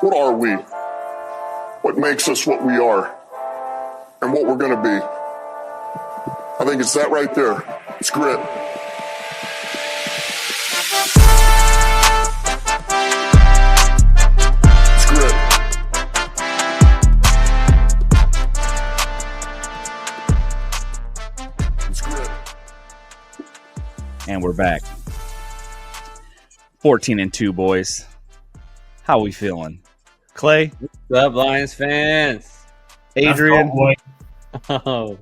What are we? What makes us what we are? And what we're going to be? I think it's that right there. It's grit. And we're back. 14-2, boys. How we feeling? Clay? What's up, Lions fans? Adrian? Oh,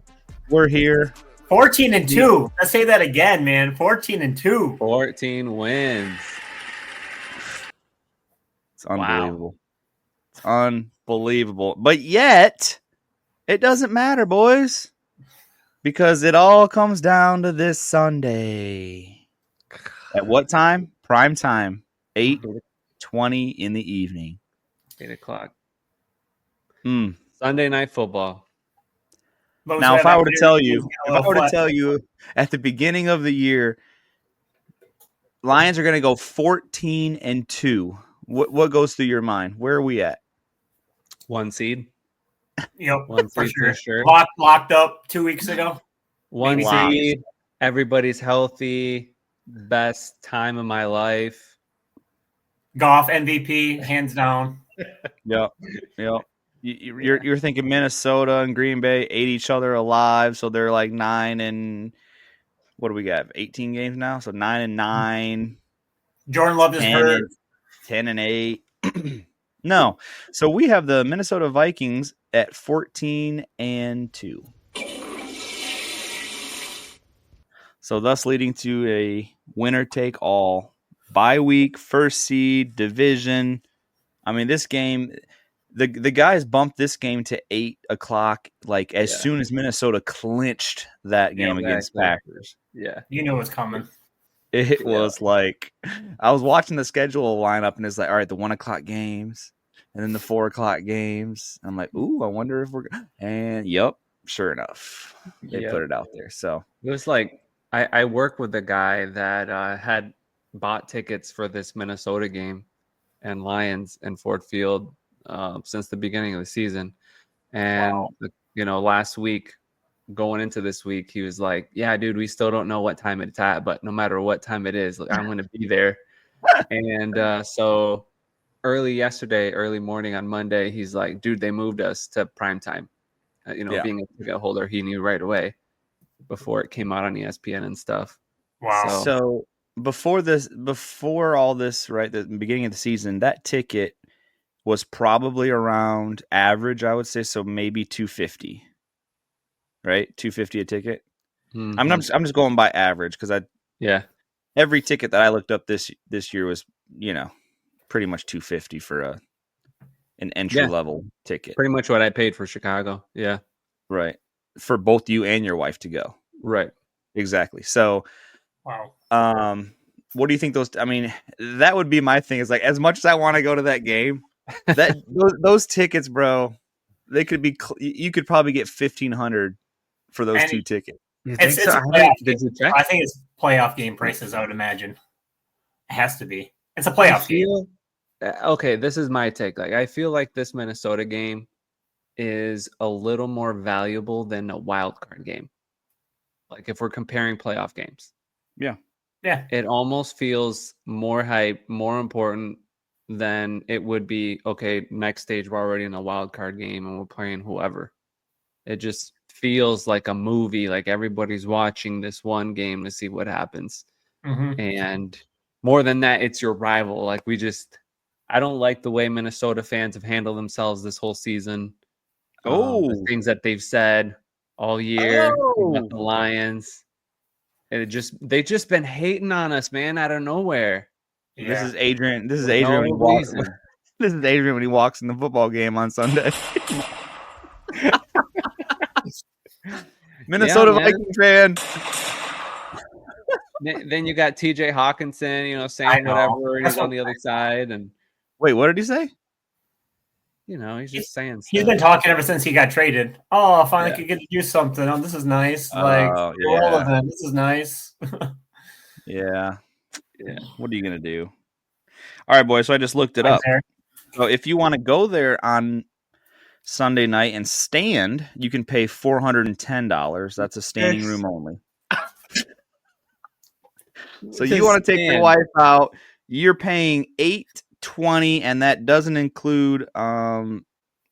we're here. 14-2. Let's say that again, man. 14-2. 14 wins. It's unbelievable. Wow. It's unbelievable. But yet, it doesn't matter, boys. Because it all comes down to this Sunday. At what time? Prime time. 8:20 in the evening. 8 o'clock. Sunday night football. Now, if I were to tell you at the beginning of the year, Lions are going to go 14-2. What goes through your mind? Where are we at? 1 seed. Yep, One seed for sure. Locked up 2 weeks ago. 1 seed. Everybody's healthy. Best time of my life. Goff MVP, hands down. Yep. You're thinking Minnesota and Green Bay ate each other alive, so they're like 9 and what do we got? 18 games now, so 9-9. Jordan Love is hurt. 10-8. No, so we have the Minnesota Vikings at 14-2. So thus leading to a winner take all bye week, first seed, division. I mean, this game, the guys bumped this game to 8 o'clock, like as soon as Minnesota clinched that game against Packers. Yeah. You knew it was coming. It was like, I was watching the schedule lineup and it's like, all right, the 1 o'clock games and then the 4 o'clock games. I'm like, ooh, I wonder if and yep, sure enough, they put it out there. So it was like, I work with a guy that had bought tickets for this Minnesota game and Lions in Ford Field since the beginning of the season. And, last week, going into this week, he was like, yeah, dude, we still don't know what time it's at, but no matter what time it is, I'm going to be there. And so early morning on Monday, he's like, dude, they moved us to prime time. Being a ticket holder, he knew right away before it came out on ESPN and stuff. Wow. So before all this, right, the beginning of the season, that ticket was probably around average, I would say, so maybe $250. Right? $250 a ticket. Mm-hmm. I'm just going by average because every ticket that I looked up this year was, pretty much $250 for an entry level ticket. Pretty much what I paid for Chicago. Yeah. Right. For both you and your wife to go. Right. Exactly. So, wow. What do you think that would be my thing, is like, as much as I want to go to that game, that those tickets, bro, you could probably get $1,500 for those two tickets. Did you check? I think it's playoff game prices, I would imagine. It has to be. It's a playoff game. Okay, this is my take. Like, I feel like this Minnesota game is a little more valuable than a wild card game. Like, if we're comparing playoff games. Yeah. It almost feels more hype, more important than it would be, okay, next stage, we're already in a wild card game and we're playing whoever. It just feels like a movie, like everybody's watching this one game to see what happens. Mm-hmm. And more than that, it's your rival. Like, I don't like the way Minnesota fans have handled themselves this whole season. The things that they've said all year about the Lions. And they've just been hating on us, man, out of nowhere. Yeah. This is Adrian when he walks. This is Adrian when he walks in the football game on Sunday. Minnesota Vikings fan. Then you got TJ Hawkinson, saying whatever. He's on the other side. And wait, what did he say? He's just saying stuff. He's been talking ever since he got traded. Oh, I finally could get to do something. Oh, this is nice. All of them. This is nice. Yeah. What are you going to do? All right, boys. So I just looked it up. So if you want to go there on Sunday night and stand, you can pay $410. That's a standing room only. So you want to take your wife out, you're paying $820, and that doesn't include all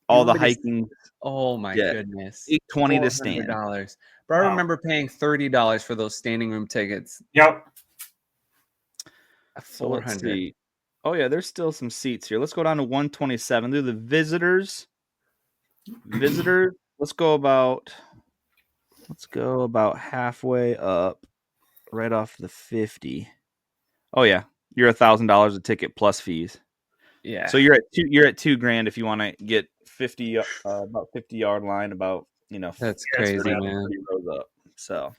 the hiking. Oh my goodness. $820 to stand. But I remember paying $30 for those standing room tickets. Yep. So let's see. Oh yeah, there's still some seats here. Let's go down to 127. Do the visitors. Let's go about halfway up, right off the 50. Oh yeah, you're $1,000 a ticket plus fees. Yeah. So you're at $2,000 if you want to get 50 about 50-yard line, about that's crazy, man. Rows up. So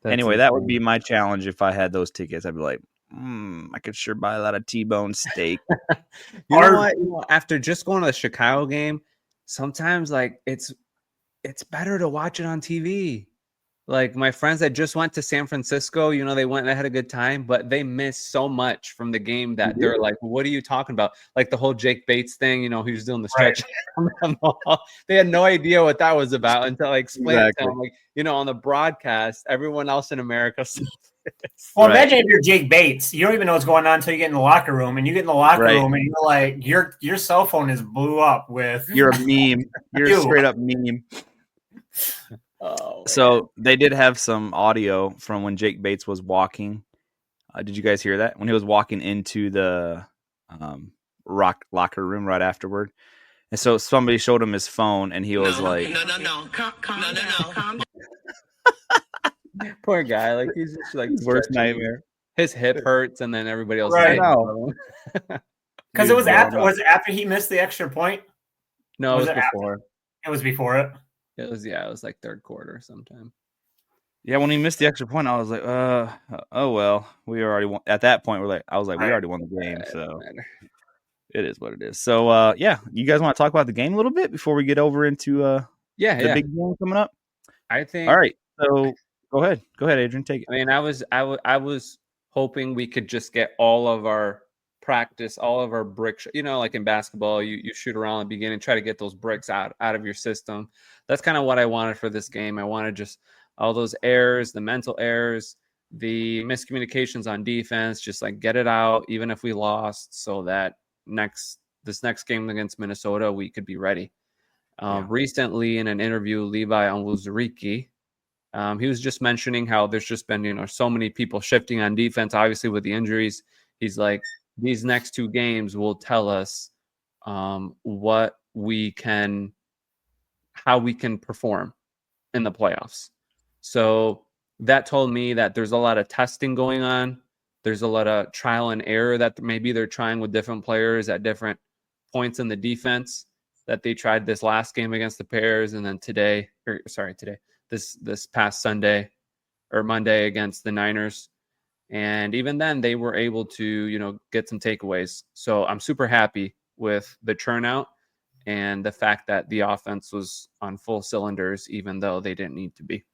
anyway, that would be my challenge if I had those tickets. I'd be like, I could sure buy a lot of T-bone steak. You know what? After just going to the Chicago game, sometimes like it's better to watch it on TV. Like my friends that just went to San Francisco, they went and they had a good time, but they missed so much from the game that they're like, what are you talking about? Like the whole Jake Bates thing, he was doing the stretch. Right. They had no idea what that was about until I explained it to them. Like, on the broadcast, everyone else in America. Well, imagine if you're Jake Bates, you don't even know what's going on until you get in the locker room, and you get in the locker room and you're like, your cell phone is blew up with. You're a meme. You're a straight up meme. So they did have some audio from when Jake Bates was walking. Did you guys hear that? When he was walking into the locker room right afterward. And so somebody showed him his phone, and he was like, No. Calm down. Poor guy. Like, he's just like worst nightmare. His hip hurts, and then everybody else. Right. Because it was after he missed the extra point? No, it was before. It was before it? It was like third quarter sometime. Yeah, when he missed the extra point, I was like, oh well, we already won. At that point, we already won the game, so it is what it is. So you guys want to talk about the game a little bit before we get over into the big game coming up? I think. All right, so go ahead, Adrian, take it. I mean, I was hoping we could just get all of our practice, all of our bricks, like in basketball, you shoot around in the beginning, try to get those bricks out of your system. That's kind of what I wanted for this game. I wanted just all those errors, the mental errors, the miscommunications on defense, just like get it out, even if we lost, so that this next game against Minnesota, we could be ready. Recently in an interview, Levi Onwuzurike, he was just mentioning how there's just been, so many people shifting on defense, obviously with the injuries. He's like, these next two games will tell us how we can perform in the playoffs. So that told me that there's a lot of testing going on. There's a lot of trial and error that maybe they're trying with different players at different points in the defense that they tried this last game against the Bears, and then this past Sunday or Monday against the Niners. And even then, they were able to, get some takeaways. So I'm super happy with the turnout and the fact that the offense was on full cylinders, even though they didn't need to be.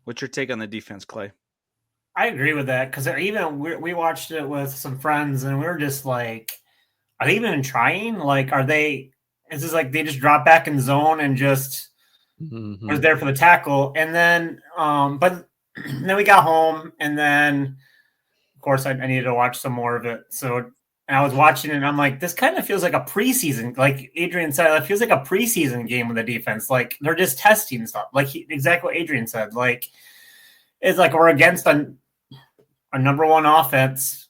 What's your take on the defense, Clay? I agree with that, because even we watched it with some friends, and we were just like, are they even trying? Like, is this like they just drop back in zone and just was there for the tackle? And then, but then we got home, and then, of course, I needed to watch some more of it. So I was watching it, and I'm like, this kind of feels like a preseason. Like Adrian said, it feels like a preseason game with the defense. Like they're just testing stuff. Like exactly what Adrian said. Like it's like we're against a number one offense,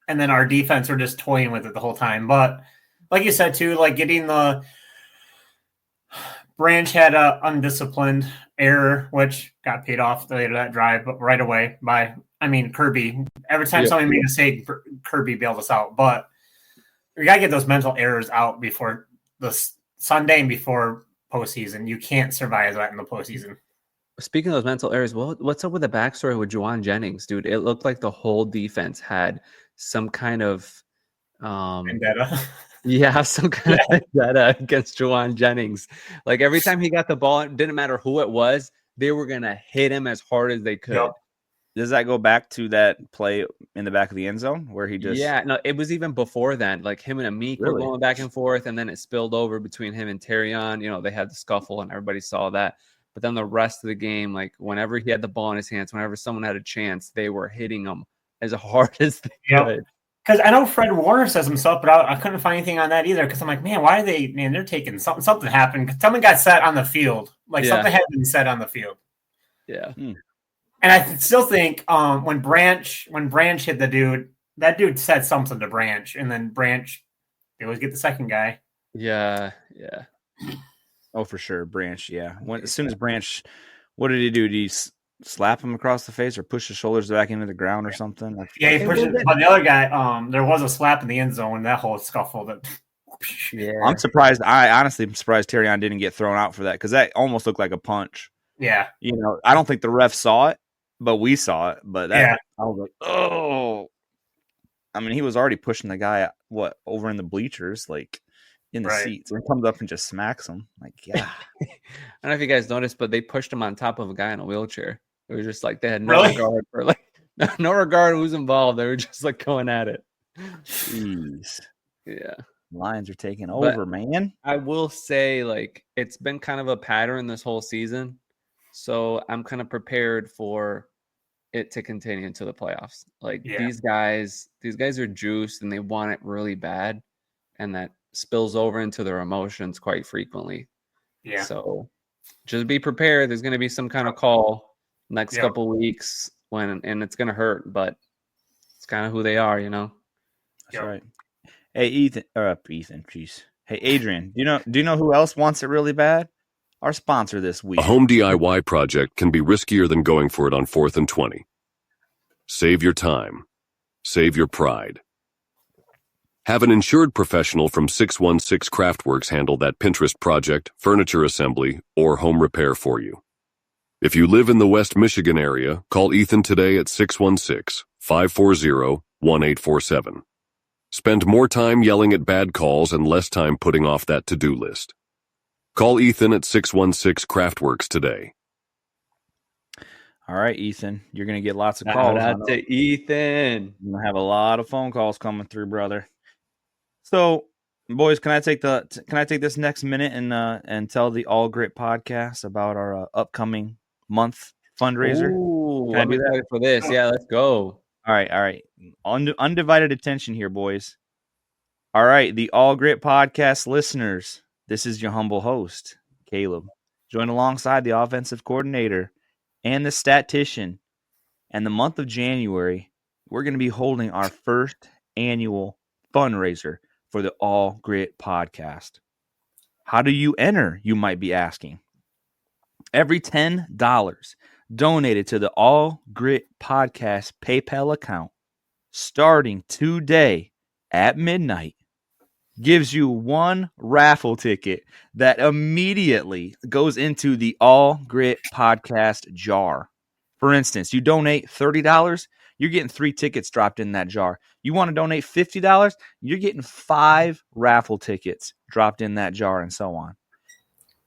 and then our defense are just toying with it the whole time. But like you said too, like getting the Branch had a undisciplined error, which got paid off later that drive, but right away by Kirby. Every time somebody made a mistake, Kirby bailed us out. But you got to get those mental errors out before the Sunday and before postseason. You can't survive that in the postseason. Speaking of those mental errors, what's up with the backstory with Juwan Jennings, dude? It looked like the whole defense had some kind of vendetta. Yeah, some kind of vendetta against Juwan Jennings. Like every time he got the ball, it didn't matter who it was, they were gonna hit him as hard as they could. Yep. Does that go back to that play in the back of the end zone where he just? Yeah, no, it was even before then. Like him and Amik were Really? going back and forth, and then it spilled over between him and Terrion. You know, they had the scuffle, and everybody saw that. But then the rest of the game, like whenever he had the ball in his hands, whenever someone had a chance, they were hitting him as hard as they could. Because I know Fred Warner says himself, but I couldn't find anything on that either. Because I'm like, man, why are they? Man, they're taking something. Something happened. Something got set on the field. Like something had been set on the field. Yeah. And I still think when Branch hit the dude, that dude said something to Branch, and then Branch, they always get the second guy. Yeah. Oh, for sure, Branch. Yeah. As soon as Branch, what did he do? Did he slap him across the face or push his shoulders back into the ground or something? Yeah, he pushed it. But the other guy, there was a slap in the end zone. That whole scuffle. I'm surprised. I honestly am surprised Terrion didn't get thrown out for that because that almost looked like a punch. Yeah. You know, I don't think the ref saw it, but we saw it. But I was like, oh. I mean, he was already pushing the guy, over in the bleachers, like in the seats. And he comes up and just smacks him. Like, yeah. I don't know if you guys noticed, but they pushed him on top of a guy in a wheelchair. It was just like they had no regard for no regard who's involved. They were just like going at it. Jeez. Yeah. Lions are taking over, man. I will say, like, it's been kind of a pattern this whole season. So I'm kind of prepared for it to continue into the playoffs. Like these guys are juiced and they want it really bad. And that spills over into their emotions quite frequently. Yeah. So just be prepared. There's going to be some kind of call next couple weeks and it's going to hurt, but it's kind of who they are, you know? That's right. Hey, Ethan, jeez. Hey, Adrian, do you know who else wants it really bad? Our sponsor this week. A home DIY project can be riskier than going for it on 4th and 20. Save your time. Save your pride. Have an insured professional from 616 Craftworks handle that Pinterest project, furniture assembly, or home repair for you. If you live in the West Michigan area, call Ethan today at 616-540-1847. Spend more time yelling at bad calls and less time putting off that to-do list. Call Ethan at 616 Craftworks today. All right, Ethan, you're going to get lots of calls. Shout out to Ethan. You're going to have a lot of phone calls coming through, brother. So, boys, can I take this next minute and tell the All Grit podcast about our upcoming month fundraiser? Ooh, I'm excited for this. Yeah, let's go. All right. Undivided attention here, boys. All right, the All Grit podcast listeners, this is your humble host, Caleb, joined alongside the offensive coordinator and the statistician. And the month of January, we're going to be holding our first annual fundraiser for the All Grit podcast. How do you enter, you might be asking? Every $10 donated to the All Grit podcast PayPal account starting today at midnight gives you one raffle ticket that immediately goes into the All Grit podcast jar. For instance, you donate $30, you're getting 3 tickets dropped in that jar. You want to donate $50, you're getting 5 raffle tickets dropped in that jar, and so on.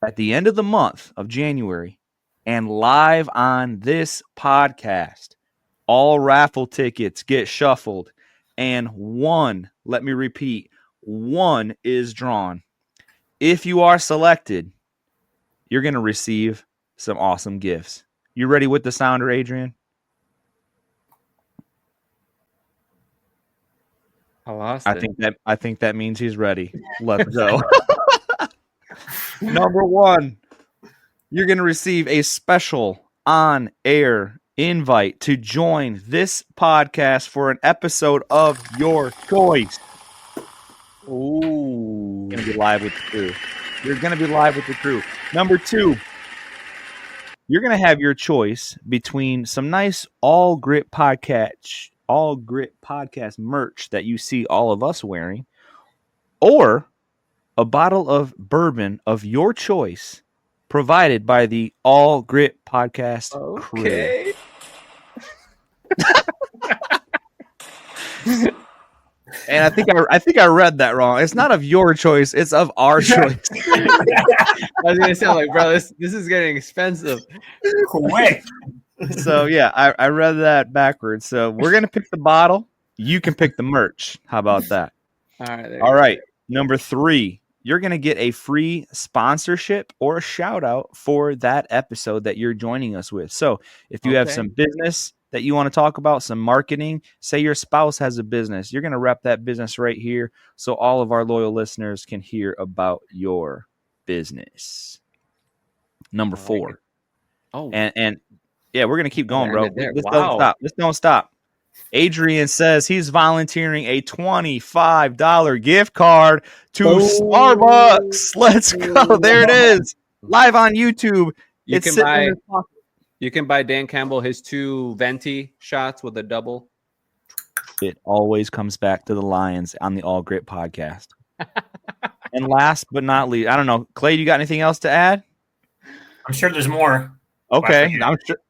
At the end of the month of January and live on this podcast, all raffle tickets get shuffled and one is drawn. If you are selected, you're going to receive some awesome gifts. You ready with the sounder, Adrian? I lost it. I think that means he's ready. Let's go. Number 1, you're going to receive a special on-air invite to join this podcast for an episode of your choice. Ooh. You're going to be live with the crew. You're going to be live with the crew. Number 2, you're going to have your choice between some nice All Grit podcast merch that you see all of us wearing, or a bottle of bourbon of your choice provided by the All Grit podcast crew. And I think I read that wrong. It's not of your choice, it's of our choice. I was gonna say, like, bro, this is getting expensive. Quick. So yeah, I read that backwards. So we're gonna pick the bottle. You can pick the merch. How about that? All right. there you All go. right. Number 3, you're gonna get a free sponsorship or a shout out for that episode that you're joining us with. So if you have Okay. some business that you want to talk about, some marketing, say your spouse has a business, you're gonna rep that business right here, so all of our loyal listeners can hear about your business. Number I like 4. it. Oh, And yeah, we're gonna keep gotta going, end bro. it there. This don't Wow. stop. This don't stop. Adrian says he's volunteering a $25 gift card to Starbucks. Let's go. There it is. Live on YouTube. You It's can sitting in buy his pocket. you can buy Dan Campbell his 2 venti shots with a double. It always comes back to the Lions on the All Grit podcast. And last but not least, I don't know, Clay, you got anything else to add? I'm sure there's more. Okay,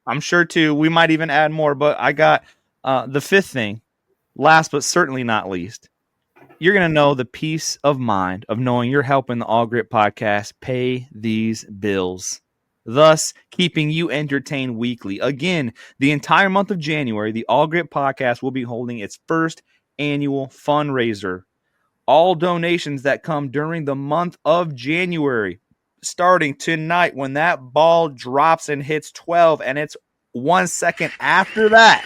I'm sure too. We might even add more, but I got the 5th thing. Last but certainly not least, you're going to know the peace of mind of knowing you're helping the All Grit podcast pay these bills, thus keeping you entertained weekly. Again, the entire month of January, the All Grit podcast will be holding its first annual fundraiser. All donations that come during the month of January, starting tonight when that ball drops and hits 12, and it's 1 second after that,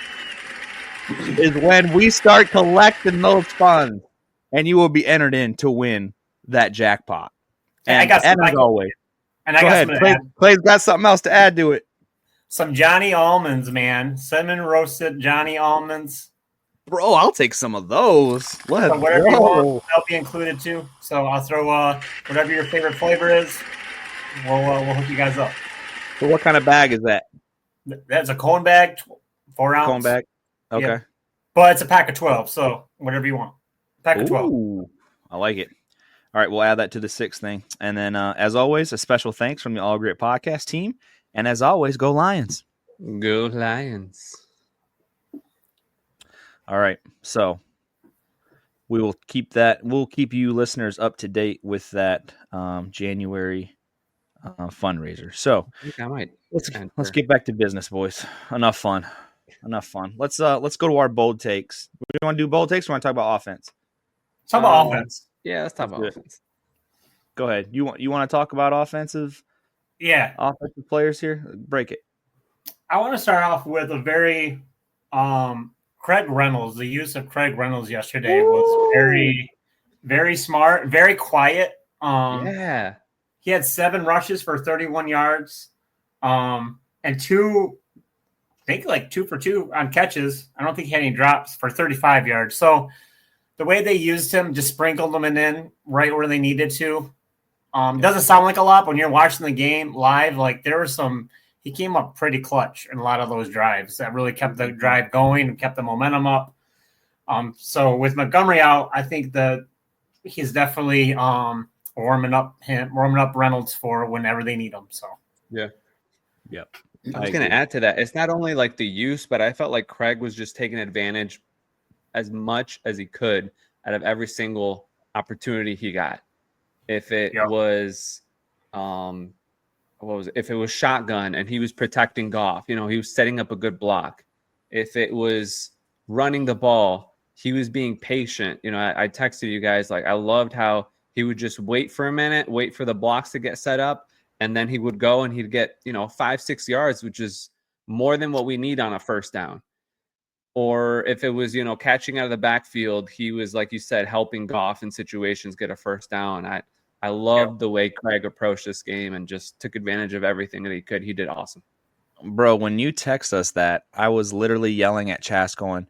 is when we start collecting those funds, and you will be entered in to win that jackpot. Hey, And as always, And I go got ahead. something to add. Clay's got something else to add to it. Some Johnny almonds, man. Cinnamon roasted Johnny almonds. Bro, I'll take some of those. Let's So whatever you go. want, they'll be included too. So I'll throw whatever your favorite flavor is. We'll hook you guys up. So what kind of bag is that? That's a cone bag, 4 ounce. Cone bag? Okay. Yeah. But it's a pack of 12, so whatever you want. Pack of 12. Ooh, I like it. All right, we'll add that to the 6th thing. And then, as always, a special thanks from the All Grit podcast team. And as always, go Lions. Go Lions. All right, so we will keep that. We'll keep you listeners up to date with that January fundraiser. So I think I might. let's get back to business, boys. Enough fun. Let's go to our bold takes. We want to do bold takes. Or we want to talk about offense. Talk about offense. Yeah, let's talk Let's do about it. offense. Go ahead. You want to talk about offensive players here? Break it. I want to start off with a very Craig Reynolds. The use of Craig Reynolds yesterday was very, very smart, very quiet. Yeah. He had 7 rushes for 31 yards, and 2 for 2 on catches. I don't think he had any drops for 35 yards. So the way they used him, just sprinkled them in right where they needed to. Doesn't sound like a lot, but when you're watching the game live, like there was he came up pretty clutch in a lot of those drives that really kept the drive going and kept the momentum up. So with Montgomery out, I think that he's definitely warming up Reynolds for whenever they need him. So Yeah. Yep. I was going to add to that. It's not only like the use, but I felt like Craig was just taking advantage as much as he could out of every single opportunity he got. If it was, if it was shotgun and he was protecting Goff, he was setting up a good block. If it was running the ball, he was being patient. I texted you guys, like, I loved how he would just wait for a minute, wait for the blocks to get set up, and then he would go and he'd get, 5-6 yards, which is more than what we need on a first down. Or if it was, catching out of the backfield, he was, like you said, helping Goff in situations get a first down. I loved the way Craig approached this game and just took advantage of everything that he could. He did awesome. Bro, when you text us that, I was literally yelling at Chas going,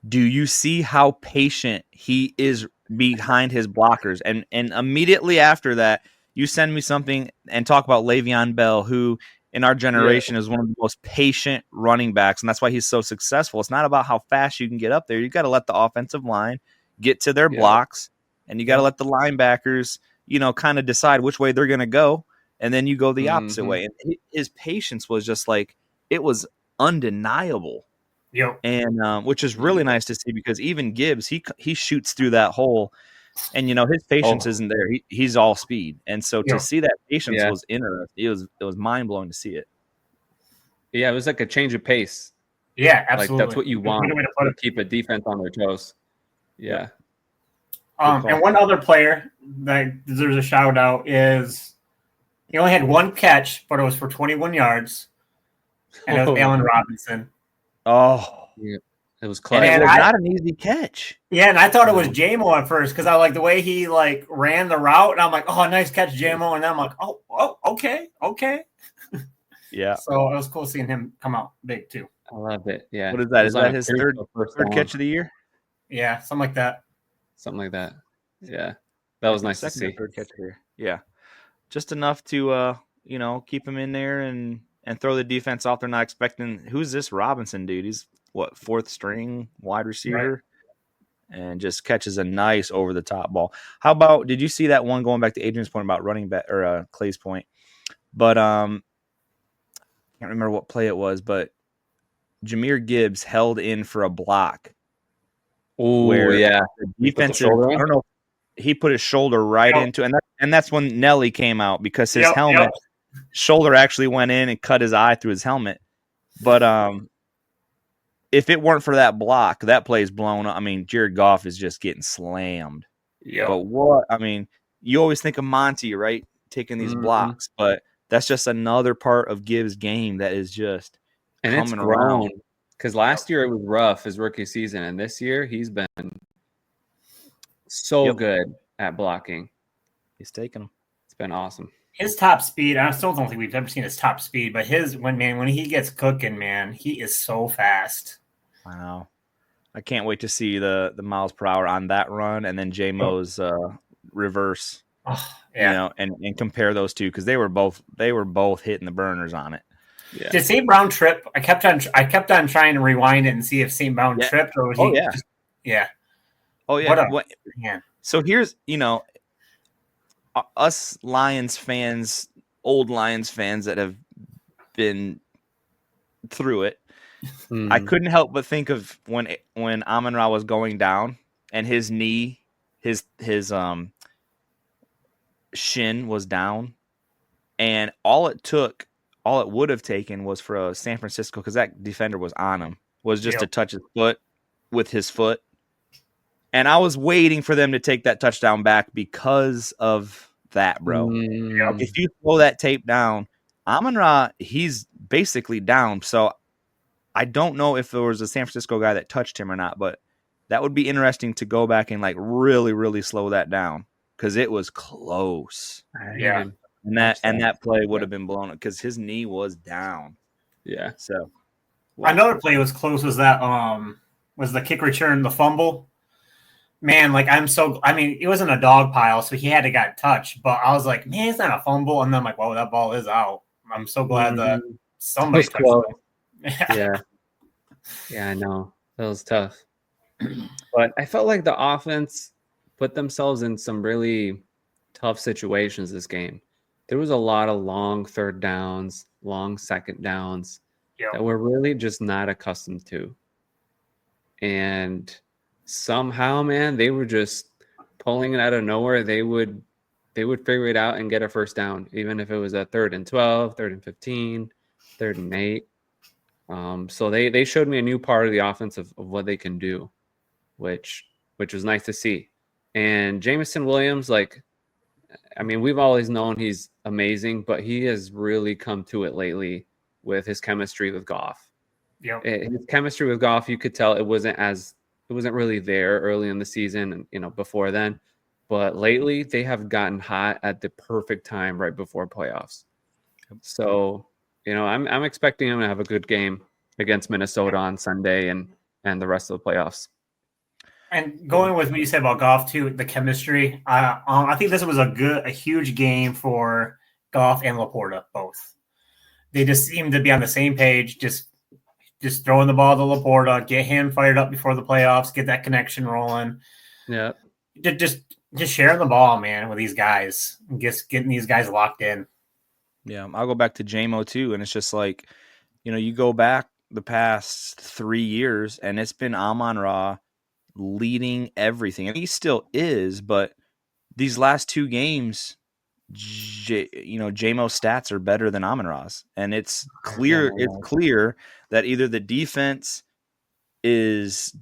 do you see how patient he is behind his blockers? And immediately after that, you send me something and talk about Le'Veon Bell, who in our generation is one of the most patient running backs, and that's why he's so successful. It's not about how fast you can get up there. You got to let the offensive line get to their blocks, and you got to let the linebackers, kind of decide which way they're going to go, and then you go the opposite way. And his patience was just like, it was undeniable. Yep. And which is really nice to see, because even Gibbs, he shoots through that hole, and his patience isn't there. He's all speed, and so to see that patience was interesting. It was mind blowing to see it. Yeah, it was like a change of pace. Yeah, absolutely. Like that's what you want Good way to put to it. keep a defense on their toes. Yeah. Good call. And one other player that deserves a shout out is he only had one catch, but it was for 21 yards, and it was Allen Robinson. Oh, Yeah. It was and clutch. it was I- not an easy catch. Yeah, and I thought it was JMO at first because I like the way he like ran the route, and I'm like, oh, nice catch, JMO, and then I'm like, oh, okay. Yeah. So it was cool seeing him come out big too. I loved it. Yeah. What is that? It Is was on that a his crucial first third down. catch of the year? Yeah, something like that. Something like that. Yeah. That was nice to Second or see. third catch of the year. Yeah. Just enough to keep him in there and throw the defense off. They're not expecting who's this Robinson dude? He's what, fourth string wide receiver? Right. And just catches a nice over the top ball. How about, did you see that one going back to Adrian's point about running back or Clay's point? But I can't remember what play it was, but Jahmyr Gibbs held in for a block. Oh, yeah. The defensive, I don't know, he put his shoulder right into, and that's when Nelly came out because his helmet shoulder actually went in and cut his eye through his helmet. But if it weren't for that block, that play's blown up. I mean, Jared Goff is just getting slammed. Yeah. But what, I mean, you always think of Monty, right? Taking these blocks, but that's just another part of Gibbs' game that is just and coming it's grown. around. Because last year it was rough his rookie season, and this year he's been so good at blocking. He's taking them. It's been awesome. His top speed, I still don't think we've ever seen his top speed, but when he gets cooking, man, he is so fast. Wow. I can't wait to see the miles per hour on that run and then J-Mo's reverse. Oh, yeah. And compare those two because they were both hitting the burners on it. Yeah. Did St. Brown trip? I kept on trying to rewind it and see if St. Brown tripped or was he just, yeah. Oh yeah. Yeah. So here's, us Lions fans, old Lions fans that have been through it. I couldn't help but think of when Amon-Ra was going down and his knee, his shin was down, and all it would have taken was for a San Francisco, because that defender was on him, was just to touch his foot with his foot. And I was waiting for them to take that touchdown back because of that, bro. If you slow that tape down, Amon-Ra, he's basically down. So I don't know if there was a San Francisco guy that touched him or not, but that would be interesting to go back and like really, really slow that down because it was close. Yeah. And that play would have been blown up because his knee was down. Yeah. So another play was close was that was the kick return, the fumble. Man, like it wasn't a dog pile, so he had to get touched. But I was like, man, it's not a fumble. And then I'm like, whoa, that ball is out. I'm so glad that somebody touched it. Yeah, I know. That was tough. But I felt like the offense put themselves in some really tough situations this game. There was a lot of long third downs, long second downs that we're really just not accustomed to. And somehow, man, they were just pulling it out of nowhere. They would figure it out and get a first down, even if it was a 3rd and 12, 3rd and 15, 3rd and 8. So they showed me a new part of the offense of what they can do, which was nice to see. And Jameson Williams, we've always known he's amazing, but he has really come to it lately with his chemistry with Goff. His chemistry with Goff, you could tell it wasn't really there early in the season and before then, but lately they have gotten hot at the perfect time right before playoffs. So I'm expecting him to have a good game against Minnesota on Sunday and the rest of the playoffs. And going with what you said about Goff too, the chemistry. I think this was a huge game for Goff and Laporta both. They just seemed to be on the same page, just throwing the ball to Laporta, get him fired up before the playoffs, get that connection rolling. Yeah, just sharing the ball, man, with these guys, and just getting these guys locked in. Yeah, I'll go back to J-Mo too, and it's just like, you go back the past 3 years, and it's been Amon-Ra leading everything, and he still is. But these last 2 games, J-Mo's stats are better than Amon-Ra's, and it's clear that either the defense is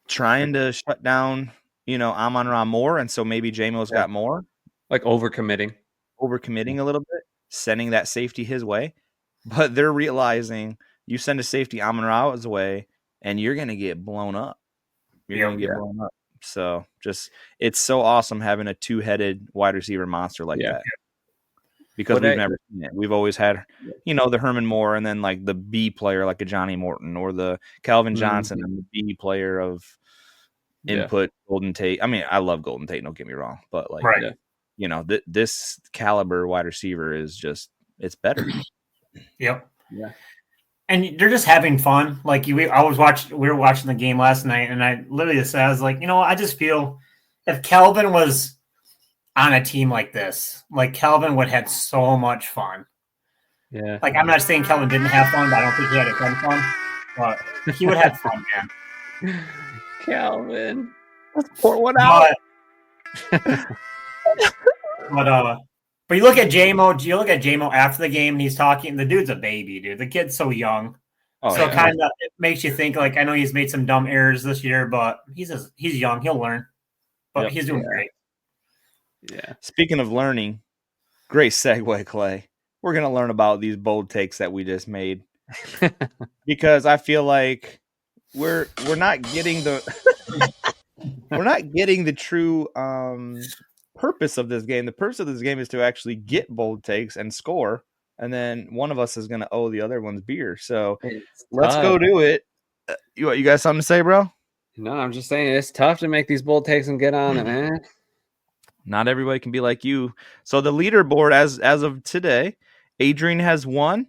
trying to shut down, Amon-Ra more, and so maybe J-Mo's got more, like overcommitting a little bit, sending that safety his way, but they're realizing you send a safety Amon-Ra's way, and you're going to get blown up. Blown up. So it's so awesome having a two-headed wide receiver monster like that. Because we've never seen it. We've always had, the Herman Moore and then like the B player like a Johnny Morton or the Calvin Johnson and the B player of input Golden Tate. I mean, I love Golden Tate, don't get me wrong. But like, this caliber wide receiver is it's better. Yep. Yeah. And they're just having fun. Like we were watching the game last night, and I literally just said, I was like, I just feel if Calvin was on a team like this, like Calvin would have so much fun. Yeah. Like I'm not saying Calvin didn't have fun, but I don't think he had a ton of fun. But he would have fun, man. Calvin. Let's pour one out. But you look at J-Mo. You look at J-Mo after the game, and he's talking. The dude's a baby, dude. The kid's so young. Kind of it makes you think. Like I know he's made some dumb errors this year, but he's young. He'll learn. But he's doing great. Yeah. Speaking of learning, great segue, Clay. We're gonna learn about these bold takes that we just made because I feel like we're not getting the true purpose of this game. The purpose of this game is to actually get bold takes and score, and then one of us is going to owe the other one's beer. So let's go do it. You got something to say, bro? No, I'm just saying it's tough to make these bold takes and get on it, man. Not everybody can be like you. So the leaderboard as of today, Adrian has 1,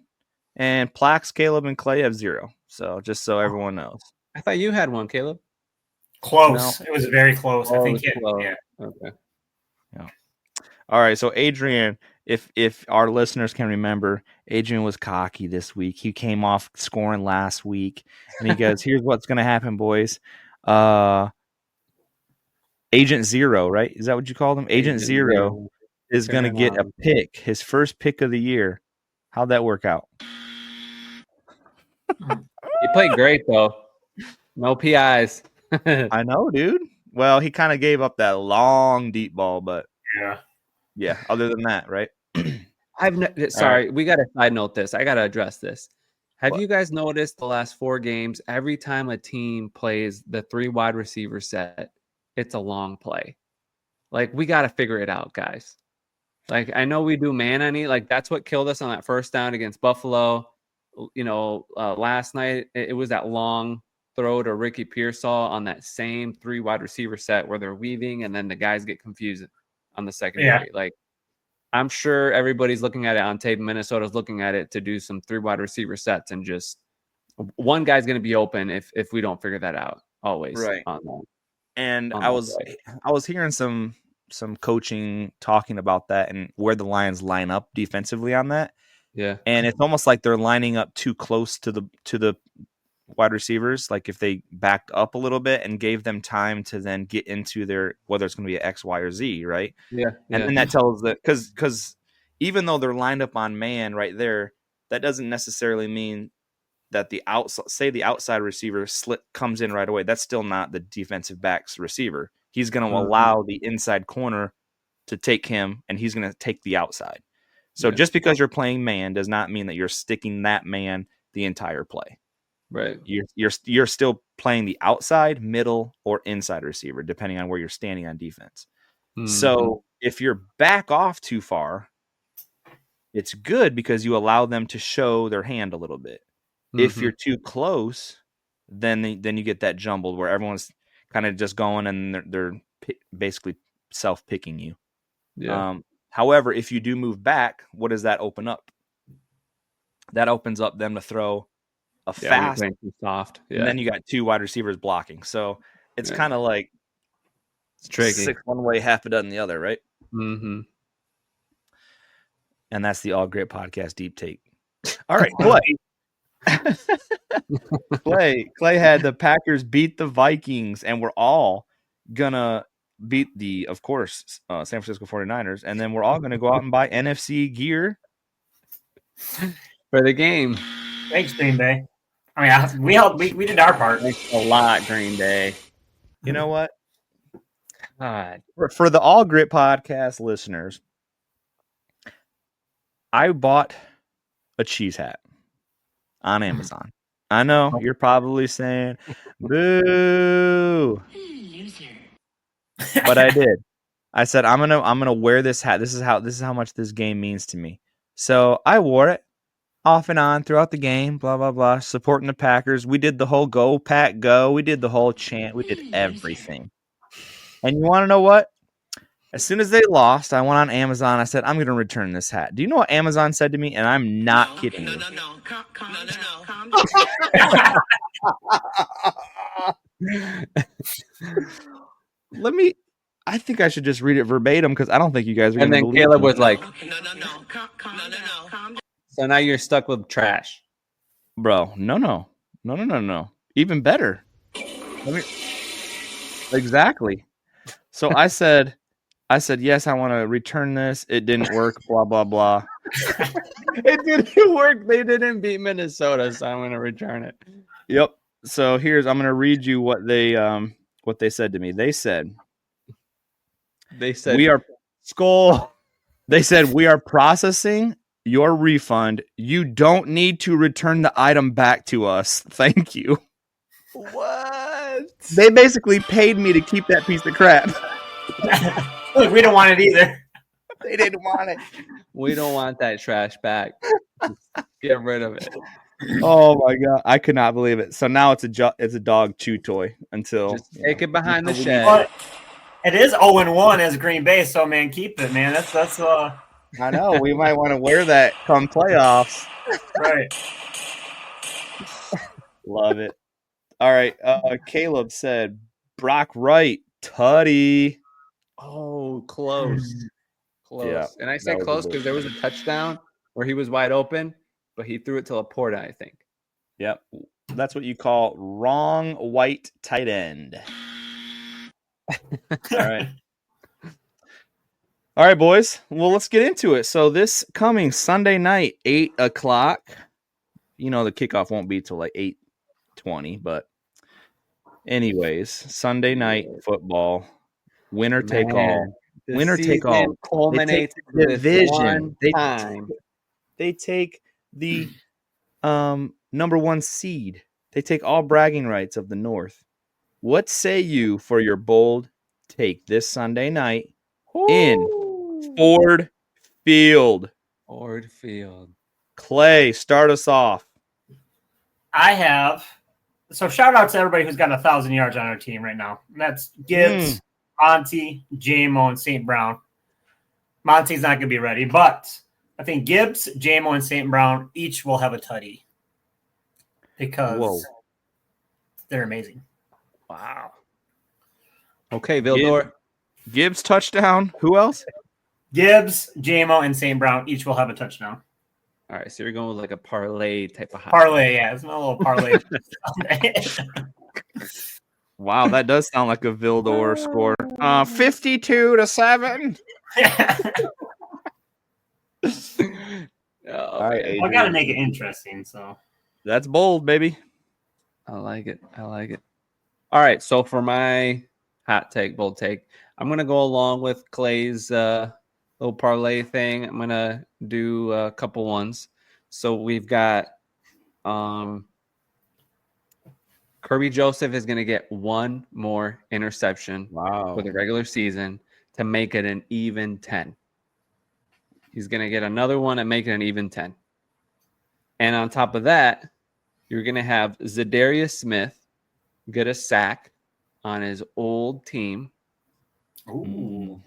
and Plax, Caleb, and Clay have 0. So just so everyone knows. I thought you had 1, Caleb. Close. No. It was very close. I think. Yeah. Okay. Yeah. All right. So Adrian, if our listeners can remember, Adrian was cocky this week. He came off scoring last week, and he goes, "Here's what's going to happen, boys. Agent Zero, right? Is that what you called him? Agent Zero is going to get a pick, his first pick of the year. How'd that work out? He played great though. No PIs. I know, dude. Well, he kind of gave up that long deep ball, but yeah. Other than that, right? Sorry, we got to side note this. I got to address this. Have you guys noticed the last 4 games? Every time a team plays the 3 wide receiver set, it's a long play. Like we got to figure it out, guys. Like I know we do man on it. Like that's what killed us on that first down against Buffalo. Last night it was that long throw to Ricky Pearsall on that same 3 wide receiver set where they're weaving and then the guys get confused on the secondary. Like I'm sure everybody's looking at it on tape. Minnesota's looking at it to do some 3 wide receiver sets and just one guy's going to be open if we don't figure that out always. Right. On that. And I was hearing some coaching talking about that and where the Lions line up defensively on that. Yeah. And it's almost like they're lining up too close to the wide receivers. Like if they backed up a little bit and gave them time to then get into their, whether it's going to be an X, Y, or Z, right? Yeah. And then that tells that because even though they're lined up on man right there, that doesn't necessarily mean that the outside receiver comes in right away. That's still not the defensive back's receiver. He's going to allow the inside corner to take him, and he's going to take the outside. So just because you're playing man does not mean that you're sticking that man the entire play. Right. You're still playing the outside, middle, or inside receiver, depending on where you're standing on defense. Mm-hmm. So if you're back off too far, it's good because you allow them to show their hand a little bit. Mm-hmm. If you're too close, then you get that jumbled where everyone's kind of just going and they're basically self-picking you. Yeah. However, if you do move back, what does that open up? That opens up them to throw a fast, soft, and then you got 2 wide receivers blocking. So it's kind of like it's tricky. 6 one way, half a dozen the other, right? Mm-hmm. And that's the All Great Podcast deep take. All right, Clay. Clay had the Packers beat the Vikings, and we're all gonna beat the, of course, San Francisco 49ers, and then we're all going to go out and buy NFC gear for the game. Thanks, Green Bay. I mean, we did our part. Thanks a lot, Green Bay. You know what? God. For the All Grit podcast listeners, I bought a cheese hat on Amazon. I know you're probably saying, boo. But I did. I said, I'm gonna wear this hat. This is how much this game means to me. So I wore it off and on throughout the game, blah, blah, blah, supporting the Packers. We did the whole Go Pack Go. We did the whole chant. We did everything. And you want to know what? As soon as they lost, I went on Amazon. I said, I'm going to return this hat. Do you know what Amazon said to me? And I'm not kidding you. No. Calm down. I think I should just read it verbatim because I don't think you guys are going And to then believe Caleb me. was like, No. Calm down. so now you're stuck with trash. Bro, no. Even better. Exactly. So I said, yes, I want to return this. It didn't work, blah, blah, blah. It didn't work. They didn't beat Minnesota, so I'm going to return it. Yep. So I'm going to read you what they said to me. They said we are Skull. They said we are processing your refund. You don't need to return the item back to us. Thank you. What? They basically paid me to keep that piece of crap. Look, we don't want it either. They didn't want it. We don't want that trash back. Get rid of it. Oh my god, I could not believe it. So now it's a dog chew toy until Just take it behind the shed. But it is 0-1 as Green Bay, so man, keep it, man. That's I know we might want to wear that come playoffs. right. Love it. All right, Caleb said Brock Wright, tutty. Oh, close. Yeah, and I said that was close a bit- because there was a touchdown where he was wide open, but he threw it to Laporta, I think. Yep, that's what you call wrong white tight end. All right. All right, boys. Well, let's get into it. So this coming Sunday night, 8:00. You know the kickoff won't be till like 8:20, but anyways, Sunday night football, winner take all. The Winner take all. season culminates They take with division. one time. They take the number one seed. They take all bragging rights of the North. What say you for your bold take this Sunday night in Ford Field? Ford Field. Clay, start us off. I have. So shout out to everybody who's got 1,000 yards on our team right now. That's Gibbs, Monty, J-Mo, and St. Brown. Monty's not going to be ready, but I think Gibbs, J-Mo, and St. Brown each will have a tutty because they're amazing. Wow. Okay, Vildor. Gibbs touchdown. Who else? Gibbs, J-Mo, and St. Brown each will have a touchdown. All right, so you're going with like a parlay type of hot. Parlay, yeah. It's a little parlay. Wow, that does sound like a Vildor score. 52-7. All right, I got to make it interesting, so. That's bold, baby. I like it. All right, so for my hot take, bold take, I'm going to go along with Clay's little parlay thing. I'm going to do a couple ones. So we've got Kirby Joseph is going to get one more interception for the regular season to make it an even 10. He's going to get another one and make it an even 10. And on top of that, you're going to have Zadarius Smith get a sack on his old team. Ooh.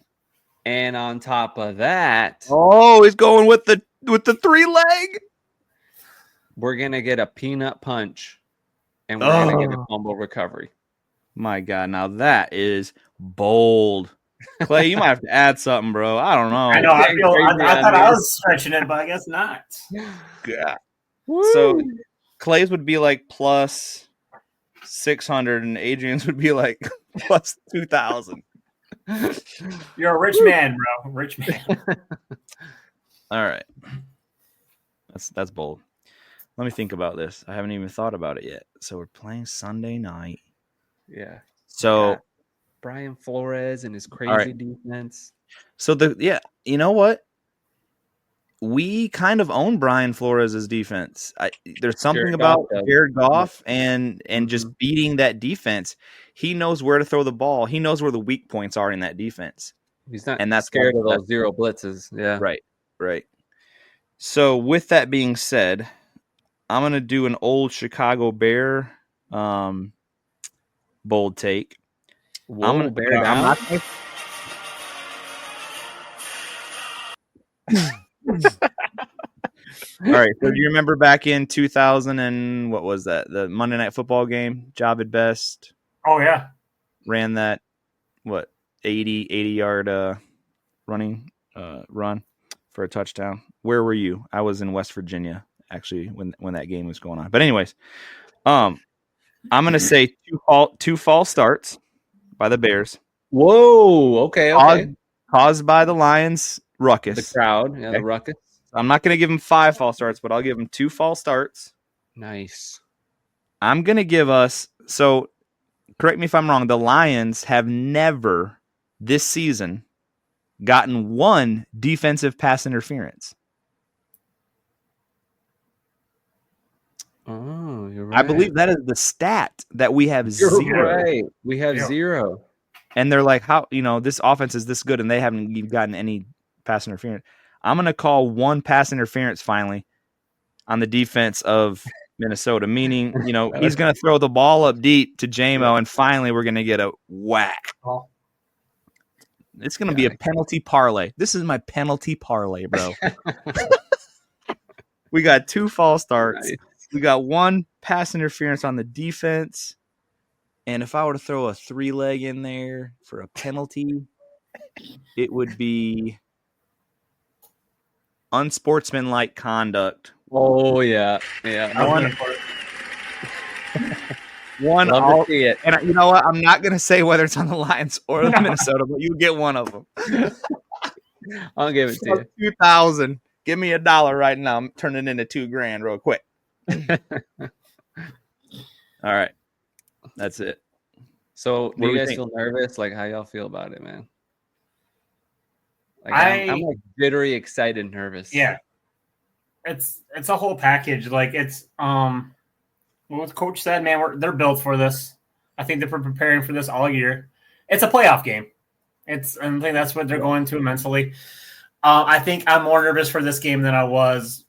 And on top of that, he's going with the 3-leg. we're going to get a peanut punch and we're going to get a fumble recovery. My God, now that is bold. Clay, you might have to add something, bro. I don't know. I know. I thought I was stretching it, but I guess not. Yeah. So Clay's would be like plus 600 and Adrian's would be like plus 2,000. You're a rich man, bro. Rich man. All right. That's bold. Let me think about this. I haven't even thought about it yet. So we're playing Sunday night. Yeah. So Got Brian Flores and his all crazy right. defense. So you know what? We kind of own Brian Flores' defense. There's something Jared about Goff does. Jared Goff and Mhm. just beating that defense. He knows where to throw the ball. He knows where the weak points are in that defense. He's not And that's scared of that's- those zero blitzes. Yeah. Right. So with that being said, I'm gonna do an old Chicago Bear bold take. Whoa, bear I'm down. not gonna- All right. So do you remember back in 2000 and what was that? The Monday Night Football game? Javid Best Oh yeah. ran that 80 yard running run for a touchdown. Where were you? I was in West Virginia actually when that game was going on. But anyways, I'm gonna say two false starts by the Bears. Whoa. Okay. Caused by the Lions ruckus. The crowd. Yeah, Okay. the ruckus. I'm not gonna give them 5 false starts, but I'll give them 2 false starts. Nice. I'm gonna give us correct me if I'm wrong. The Lions have never this season gotten 1 defensive pass interference. Oh, you're right. I believe that is the stat that we have You're 0. right. We have Yeah. 0. And they're like, how, this offense is this good and they haven't even gotten any pass interference. I'm going to call 1 pass interference finally on the defense of Minnesota, meaning, he's going to throw the ball up deep to JMO and finally we're going to get a whack. Oh. It's going to be a penalty parlay. This is my penalty parlay, bro. We got 2 false starts. Nice. We got 1 pass interference on the defense. And if I were to throw a 3-leg in there for a penalty, it would be unsportsmanlike conduct. Oh yeah. Yeah. One. Love to see it. And you know what? I'm not going to say whether it's on the Lions or the Minnesota, but you get one of them. I'll give it to you. 2,000. Give me $1 right now. I'm turning it into $2,000 real quick. All right. That's it. So, What do do you we guys think? feel nervous? Like, how y'all feel about it, man? Like, I- I'm like jittery, excited, nervous. Yeah. It's a whole package. Like it's what the coach said, man, they're built for this. I think they're preparing for this all year. It's a playoff game. I think that's what they're going to mentally. I think I'm more nervous for this game than I was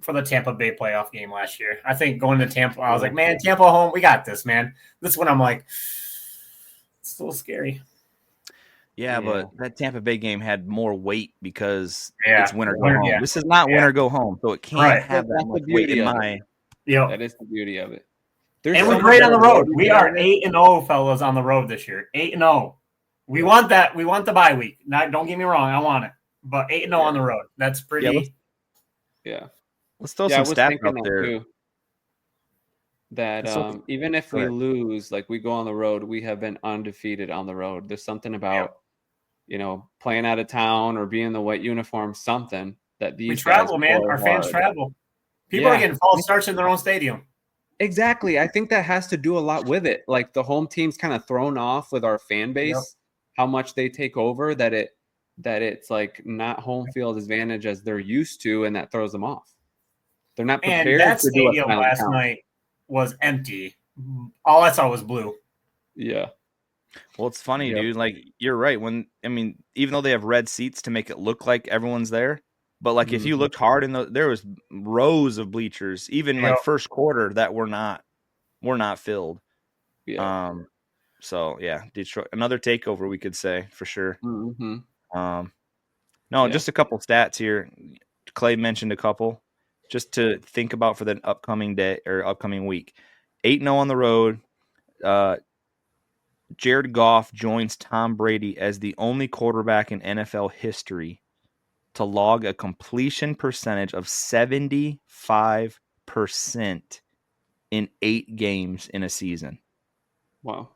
for the Tampa Bay playoff game last year. I think going to Tampa, I was like, man, Tampa home, we got this, man. This one I'm like, it's still scary. Yeah, Yeah. but that Tampa Bay game had more weight because Yeah. it's winner go Winner, home. yeah. This is not Yeah. winner go home, so it can't Right. have that That's much the weight beauty in of my. it. Yep. That is the beauty of it. And so we're great on the much road. more We beauty are of it. 8-0, fellas, on the road this year. 8-0. We want that. We want the bye week. Don't get me wrong. I want it. But 8-0 on the road. That's pretty. Yeah. Let's throw Yeah, I some was stats thinking out that there. too. That So- even if Go we ahead. lose, like we go on the road, we have been undefeated on the road. There's something about, playing out of town or being in the white uniform, something that these We travel, guys man. play Our fans hard. travel. People are Yeah. getting false starts in their own stadium. Exactly. I think that has to do a lot with it. Like the home team's kind of thrown off with our fan base, Yep. how much they take over, that it's like not home field advantage as they're used to, and that throws them off. They're not And prepared that to do a stadium final last count. night was empty. All I saw was blue. Yeah. Well, it's funny, Yep. dude. Like you're right. Even though they have red seats to make it look like everyone's there, but like if you looked hard there was rows of bleachers, even like Yep. first quarter that were not filled. Yeah. So yeah, Detroit, another takeover, we could say for sure. Mm-hmm. No, Yeah. just a couple stats here. Clay mentioned a couple just to think about for the upcoming day or upcoming week. 8-0 on the road. Jared Goff joins Tom Brady as the only quarterback in NFL history to log a completion percentage of 75% in 8 games in a season. Wow.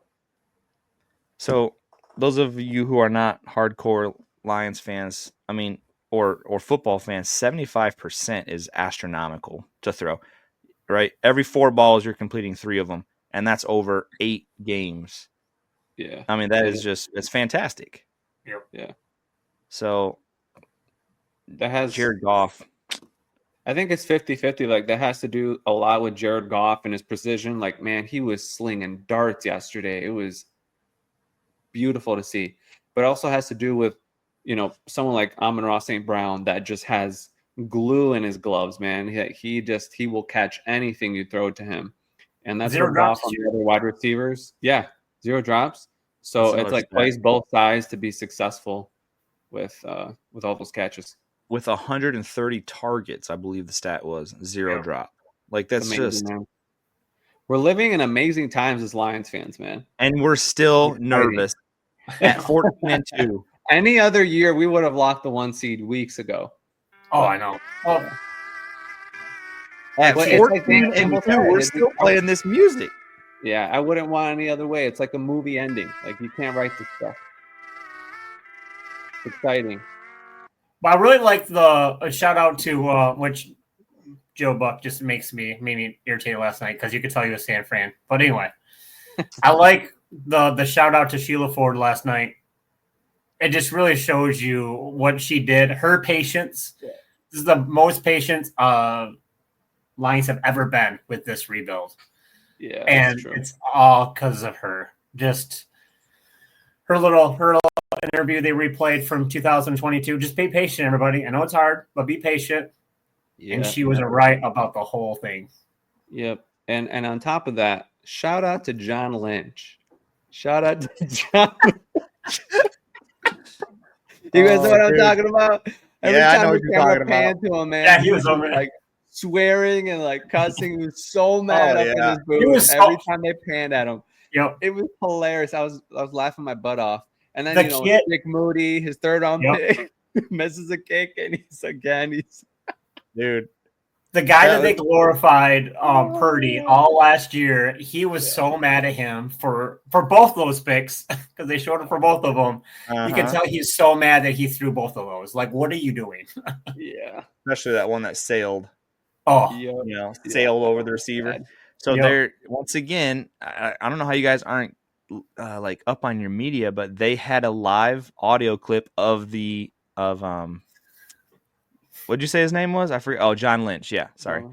So those of you who are not hardcore Lions fans, I mean, or football fans, 75% is astronomical to throw. Right, every 4 balls you're completing 3 of them, and that's over 8 games. Yeah. I mean, that is just it's fantastic. Yep. Yeah. So That has Jared Goff. I think it's 50-50. Like, that has to do a lot with Jared Goff and his precision. Like, man, he was slinging darts yesterday. It was beautiful to see. But it also has to do with, someone like Amon-Ra St. Brown that just has glue in his gloves, man. He will catch anything you throw to him. And that's 0 what Goff drops. on the other wide receivers. Yeah, 0 drops. So That's it's like another plays stat. both sides to be successful with all those catches. With 130 targets, I believe the stat was 0 Yeah. drop. Like that's Amazing, just, man. We're living in amazing times as Lions fans, man. and we're still Exciting. nervous at 14-2. Any other year, we would have locked the 1 seed weeks ago. Oh, I know. Oh, At But it's like Dan 14-2, Campbell said, we're it's still like- playing this music. Yeah, I wouldn't want any other way. It's like a movie ending. Like, you can't write this stuff. It's exciting. but I really like a shout out to which Joe Buck just made me irritated last night because you could tell he was San Fran. But anyway, I like the shout out to Sheila Ford last night. It just really shows you what she did. Her patience. This is the most patient Lions have ever been with this rebuild. Yeah, And that's true. it's all because of her. Just her little interview they replayed from 2022. Just be patient, everybody. I know it's hard, but be patient. Yeah, And she was right about the whole thing. Yep. And on top of that, shout out to John Lynch. Shout out to John. You guys know what I'm talking about? Every Yeah, I time know the what you're camera talking panned to him, man. Yeah, he was over like swearing and like cussing. He was so mad up in yeah. his booth. He was Every time they panned at him, Yep. it was hilarious. I was laughing my butt off. And then The kid- Nick Moody, his third round Yep. pick, misses a kick, and he's Dude. The guy That that they glorified Purdy all last year, he was so mad at him for both those picks because they showed him for both of them. You can tell he's so mad that he threw both of those. Like, what are you doing? yeah. Especially that one that sailed. Oh, Sailed over the receiver. Bad. So Yep. there, once again, I don't know how you guys aren't like up on your media, but they had a live audio clip of what'd you say his name was? I forget. Oh, John Lynch. Yeah, sorry, Yeah.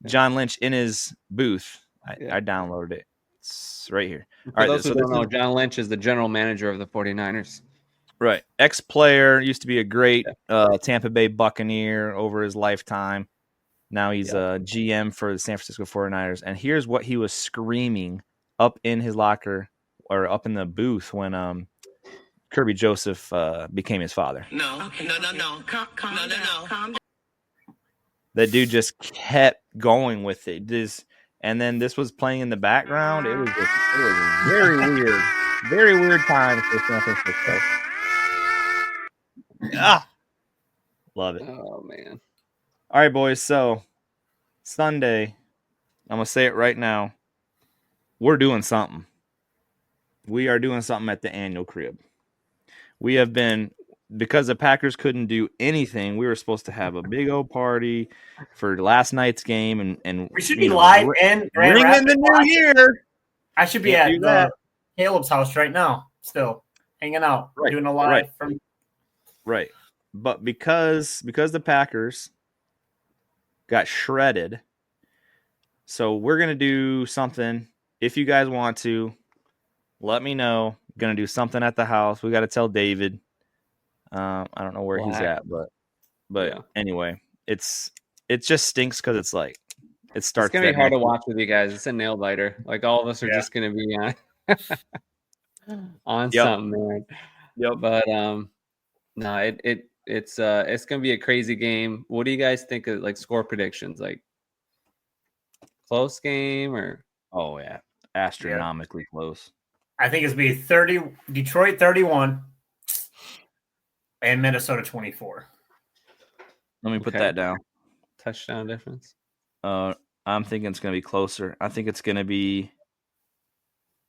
John Lynch in his booth. Yeah. I downloaded it. It's right here. For All right, those who so don't this know, is- John Lynch is the general manager of the 49ers. Right. Ex-player, used to be a great Tampa Bay Buccaneer over his lifetime. Now he's a GM for the San Francisco 49ers. And here's what he was screaming up in his locker or up in the booth when Kirby Joseph became his father. No. Calm down. That dude just kept going with it. And then this was playing in the background. It was very weird. Very weird time for San Francisco. Love it. Oh man. All right, boys. So Sunday, I'm gonna say it right now. We're doing something. We are doing something at the annual crib. We have been, because the Packers couldn't do anything, we were supposed to have a big old party for last night's game, and we should be live in Grand ring in Rapids. the new year. I should be Can't at do that. Caleb's house right now, still hanging out, Right, doing a live right. from. Right. But because the Packers got shredded, so we're going to do something. If you guys want to, let me know. Going to do something at the house. We got to tell David. I don't know where he's at, but Yeah. anyway, it just stinks because it's like it starts. It's gonna be that hard to next- watch with you guys. It's a nail biter. Like, all of us are just gonna be on Yep. something, man. Yep. But no, it's gonna be a crazy game. What do you guys think of, like, score predictions? Like, close game or? Oh yeah, astronomically close. I think it's be 30 Detroit 31 and Minnesota 24. Let me put Okay. that down. Touchdown difference. I'm thinking it's going to be closer. I think it's going to be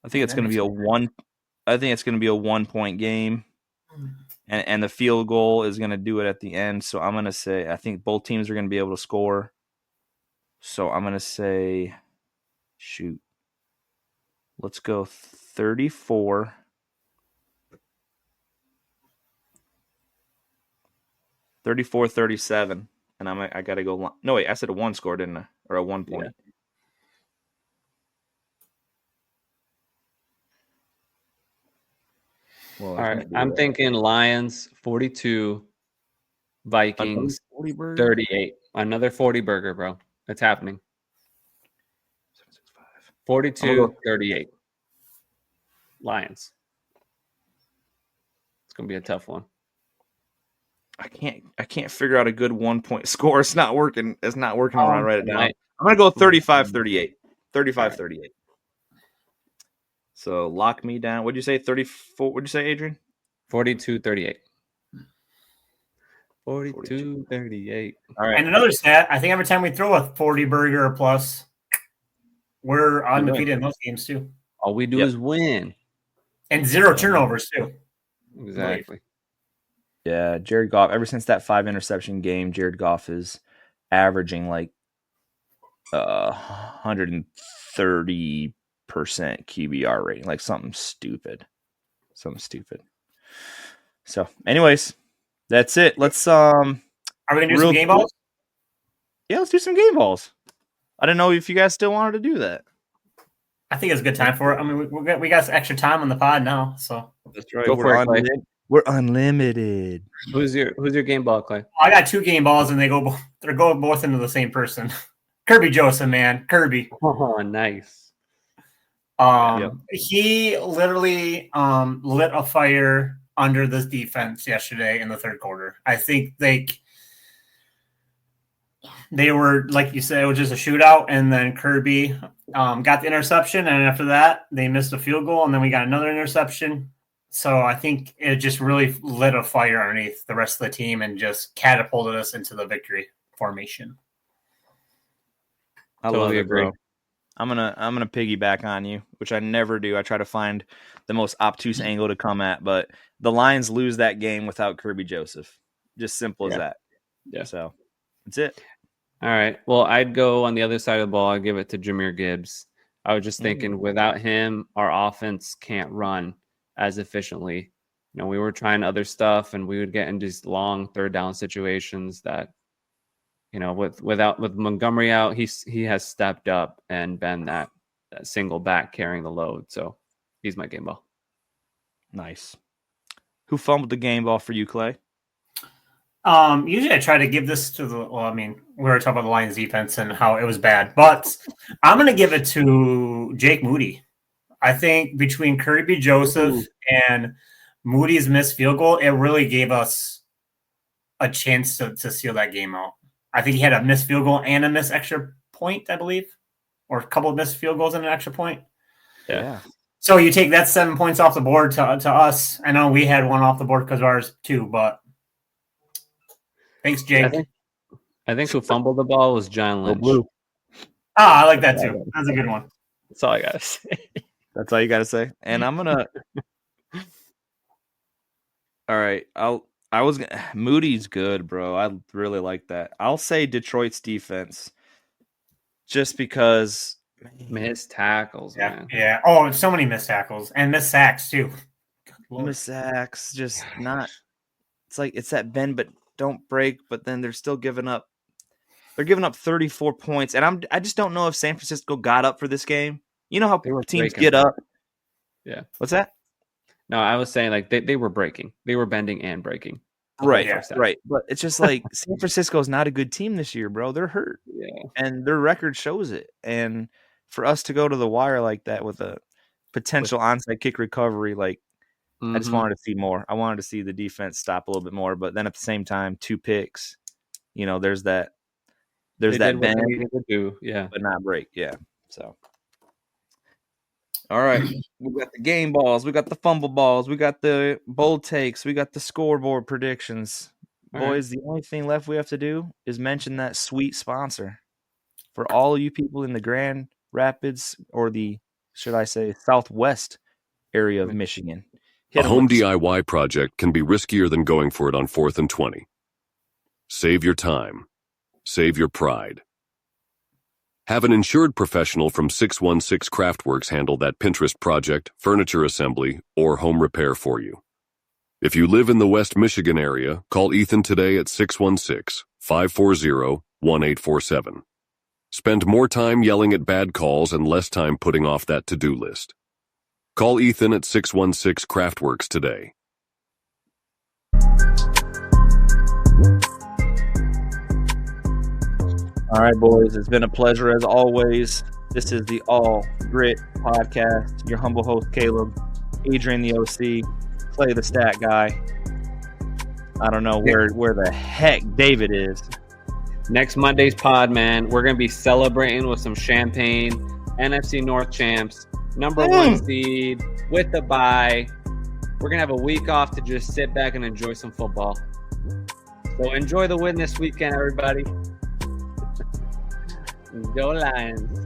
a I think it's going to be a 1-point game, and the field goal is going to do it at the end. So I'm going to say I think both teams are going to be able to score. So I'm going to say, shoot, let's go 34. 34-37, and I got to go. No, wait, I said a 1 score, didn't I? Or a 1 point. Yeah. Well, All right, I'm thinking Lions 42, Vikings 38. Another 40 burger, bro. It's happening. 42-38. Lions. It's gonna be a tough one. I can't figure out a good 1-point score. It's not working. It's not working when I write it down. Right. I'm gonna go 35-38. 35-38. So lock me down. What'd you say? 34. What'd you say, Adrian? 42-38. 42-38. All right. And another stat, I think every time we throw a 40 burger or plus, we're undefeated in those games too. All we do is win. And 0 turnovers too. Exactly. Yeah, Jared Goff, ever since that 5 interception game, Jared Goff is averaging like 130% QBR rating, like something stupid. So, anyways, that's it. Let's Are we gonna do some game balls? Yeah, let's do some game balls. I didn't know if you guys still wanted to do that. I think it's a good time for it. I mean, we got extra time on the pod now, so That's right. Go for it, Clay. We're unlimited. Who's your game ball, Clay? I got 2 game balls, and they're going both into the same person. Kirby Joseph, man, Kirby. Oh, nice. He literally lit a fire under this defense yesterday in the third quarter. I think they were, like you said, it was just a shootout, and then Kirby got the interception, and after that, they missed a field goal, and then we got another interception. So I think it just really lit a fire underneath the rest of the team and just catapulted us into the victory formation. I love it, bro. I'm gonna piggyback on you, which I never do. I try to find the most obtuse angle to come at, but the Lions lose that game without Kirby Joseph. Just simple as that. Yeah. So that's it. All right. Well, I'd go on the other side of the ball. I'd give it to Jahmyr Gibbs. I was just thinking without him, our offense can't run as efficiently. You know, we were trying other stuff and we would get into these long third down situations that, you know, with Montgomery out, he has stepped up and been that single back carrying the load. So he's my game ball. Nice. Who fumbled the game ball for you, Clay? Usually I try to give this to we were talking about the Lions defense and how it was bad, but I'm going to give it to Jake Moody. I think between Kirby Joseph and Moody's missed field goal, it really gave us a chance to seal that game out. I think he had a missed field goal and a missed extra point, I believe, or a couple of missed field goals and an extra point. Yeah. So you take that 7 points off the board to us. I know we had one off the board because of ours too, but thanks, Jake. I think who fumbled the ball was John Lynch. I like that too. That's a good one. That's all I gotta say. That's all you gotta say. And I'm gonna. All right, Moody's good, bro. I really like that. I'll say Detroit's defense, just because missed tackles, man. Yeah. Oh, so many missed tackles and missed sacks too. Missed sacks, just not. It's like it's that bend but don't break, but then they're still giving up. They're giving up 34 points, and I just don't know if San Francisco got up for this game. You know how teams get up. Yeah. What's that? No, I was saying like they were breaking. They were bending and breaking. Right. But it's just like San Francisco is not a good team this year, bro. They're hurt. Yeah. And their record shows it. And for us to go to the wire like that with a potential onside kick recovery, like I just wanted to see more. I wanted to see the defense stop a little bit more. But then at the same time, 2 picks. You know, there's that bend, but not break. Yeah. So. All right, we got the game balls, we got the fumble balls, we got the bold takes, we got the scoreboard predictions. Boys, the only thing left we have to do is mention that sweet sponsor. For all of you people in the Grand Rapids or the, should I say, Southwest area of Michigan. A home DIY project can be riskier than going for it on 4th and 20. Save your time. Save your pride. Have an insured professional from 616 Craftworks handle that Pinterest project, furniture assembly, or home repair for you. If you live in the West Michigan area, call Ethan today at 616-540-1847. Spend more time yelling at bad calls and less time putting off that to-do list. Call Ethan at 616 Craftworks today. All right, boys. It's been a pleasure as always. This is the All Grit Podcast. Your humble host, Caleb, Adrian, the OC, Clay, the stat guy. I don't know where the heck David is. Next Monday's pod, man, we're going to be celebrating with some champagne, NFC North champs, number 1 seed, with the bye. We're going to have a week off to just sit back and enjoy some football. So enjoy the win this weekend, everybody. Go Lions.